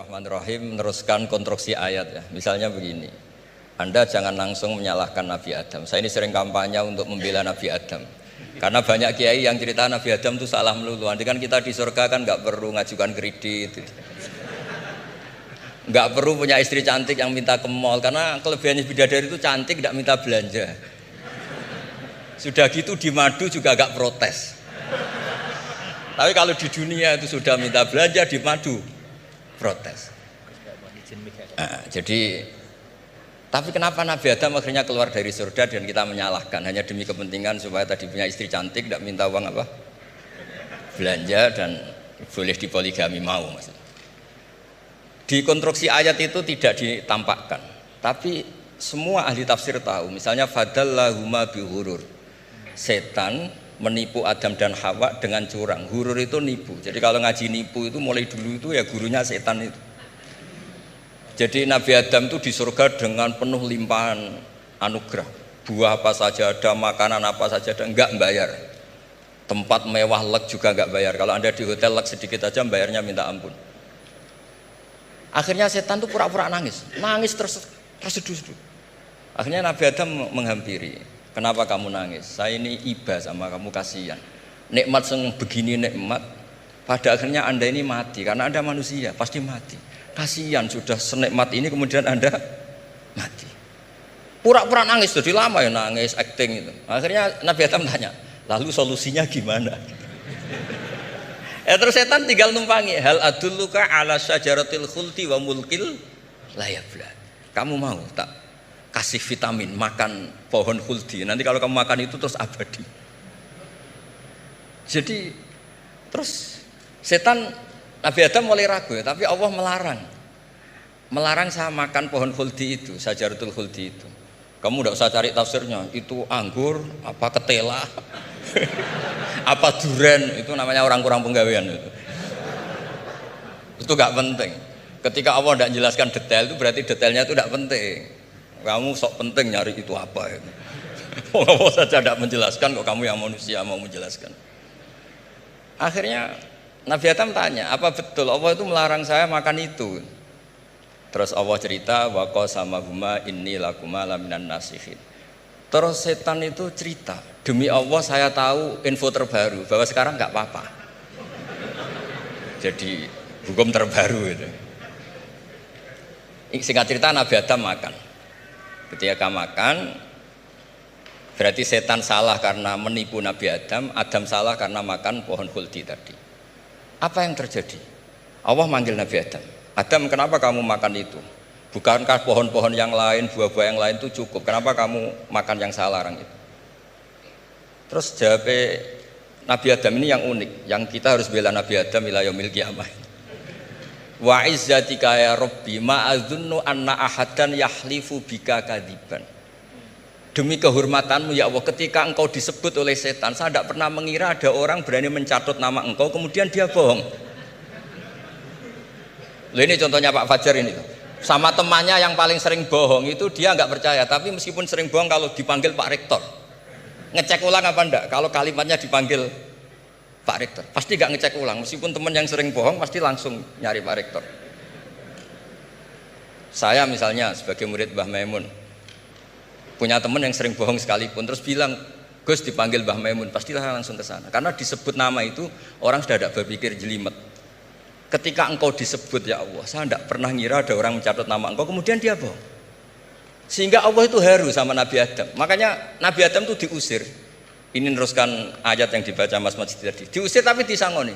Bismillahirrahmanirrahim. Meneruskan konstruksi ayat ya. Misalnya begini, Anda jangan langsung menyalahkan Nabi Adam. Saya ini sering kampanye untuk membela Nabi Adam. Karena banyak kiai yang cerita Nabi Adam itu salah melulu. Nanti kan kita di surga kan nggak perlu ngajukan kredit, nggak perlu punya istri cantik yang minta ke mall. Karena kelebihannya bidadari itu cantik, nggak minta belanja. Sudah gitu di madu juga nggak protes. Tapi kalau di dunia itu sudah minta belanja, di madu protes. Jadi, tapi kenapa Nabi Adam akhirnya keluar dari surga dan kita menyalahkan hanya demi kepentingan supaya tadi punya istri cantik, tidak minta uang apa? Belanja dan boleh dipoligami mau maksudnya. Di konstruksi ayat itu tidak ditampakkan, tapi semua ahli tafsir tahu. Misalnya fadallahuma bihurur, setan menipu Adam dan Hawa dengan curang. Hurur itu nipu. Jadi kalau ngaji nipu itu mulai dulu itu ya gurunya setan itu. Jadi Nabi Adam itu di surga dengan penuh limpahan anugerah. Buah apa saja ada, makanan apa saja ada, enggak bayar. Tempat mewah leg juga enggak bayar. Kalau Anda di hotel leg sedikit aja bayarnya minta ampun. Akhirnya setan itu pura-pura nangis terseduh-seduh. Akhirnya Nabi Adam menghampiri. Kenapa kamu nangis? Saya ini iba sama kamu, kasihan. Nikmat yang begini nikmat, pada akhirnya Anda ini mati. Karena Anda manusia, pasti mati. Kasihan sudah senikmat ini kemudian Anda mati. Pura-pura nangis, jadi lama ya nangis, acting itu. Akhirnya Nabi Adam tanya, lalu solusinya gimana? Terus setan tinggal numpangi. Hal adulluka ala syajaratil khuldi wa mulkil la yafla. Kamu mau tak kasih vitamin, makan pohon khuldi. Nanti kalau kamu makan itu terus abadi. Jadi terus setan, Nabi Adam mulai ragu ya, tapi Allah melarang saya makan pohon khuldi itu, syajaratul khuldi itu. Kamu tidak usah cari tafsirnya, itu anggur, apa ketela, apa duren, itu namanya orang kurang penggawean itu. Itu gak penting. Ketika Allah tidak menjelaskan detail itu berarti detailnya itu tidak penting. Kamu sok penting nyari itu apa itu. Allah saja tidak menjelaskan, kok kamu yang manusia mau menjelaskan. Akhirnya Nabi Adam tanya, apa betul Allah itu melarang saya makan itu? Terus Allah cerita, wa qasamahuma inni lakuma laminan nasihin. Terus setan itu cerita, demi Allah saya tahu info terbaru bahwa sekarang nggak apa-apa. Jadi hukum terbaru itu. Singkat cerita Nabi Adam makan. Ketika makan, berarti setan salah karena menipu Nabi Adam, Adam salah karena makan pohon khuldi tadi. Apa yang terjadi? Allah manggil Nabi Adam. Adam, kenapa kamu makan itu? Bukankah pohon-pohon yang lain, buah-buah yang lain itu cukup? Kenapa kamu makan yang saya larang itu? Terus jawab Nabi Adam ini yang unik, yang kita harus bela Nabi Adam ila yaumil qiyamah. Wa izzatika ya Rabbi ma adzunnu anna ahadan yahlifu bika kadiban. Demi kehormatanmu ya Allah, ketika engkau disebut oleh setan, saya tidak pernah mengira ada orang berani mencatut nama engkau kemudian dia bohong. Loh, ini contohnya Pak Fajar ini. Sama temannya yang paling sering bohong itu dia nggak percaya, tapi meskipun sering bohong kalau dipanggil Pak Rektor, ngecek ulang apa enggak? Kalau kalimatnya dipanggil Pak Rektor, pasti gak ngecek ulang. Meskipun teman yang sering bohong pasti langsung nyari Pak Rektor. Saya misalnya sebagai murid Mbah Maimun punya teman yang sering bohong sekalipun, terus bilang Gus dipanggil Mbah Maimun, pastilah langsung ke sana. Karena disebut nama itu orang sudah tidak berpikir jelimet. Ketika engkau disebut ya Allah, saya tidak pernah ngira ada orang mencatat nama engkau kemudian dia bohong. Sehingga Allah itu haru sama Nabi Adam. Makanya Nabi Adam itu diusir. Ini meneruskan ayat yang dibaca Mas Masjid tadi. Diusir tapi disangoni.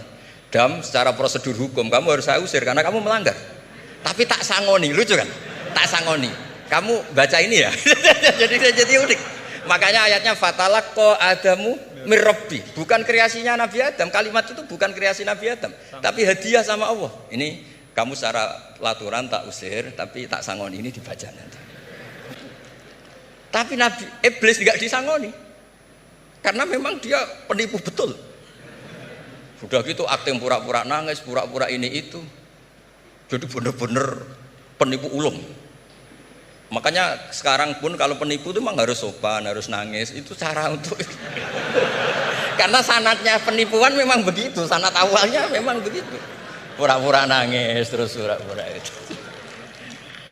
Dam, secara prosedur hukum kamu harus saya usir karena kamu melanggar. Tapi tak sangoni, lucu kan? Tak sangoni. Kamu baca ini ya. jadi unik. Makanya ayatnya fatalaqqa Adamu mir Rabbi. Bukan kreasinya Nabi Adam. Kalimat itu bukan kreasi Nabi Adam, tapi hadiah sama Allah. Ini kamu secara laturan tak usir, tapi tak sangoni, ini dibaca nanti. Tapi Nabi Iblis tidak disangoni. Karena memang dia penipu betul. Sudah gitu akting pura-pura nangis, pura-pura ini itu. Jadi benar-benar penipu ulung. Makanya sekarang pun kalau penipu itu memang harus sopan, harus nangis. Itu cara untuk Karena sanadnya penipuan memang begitu, sanad awalnya memang begitu. Pura-pura nangis terus pura-pura itu.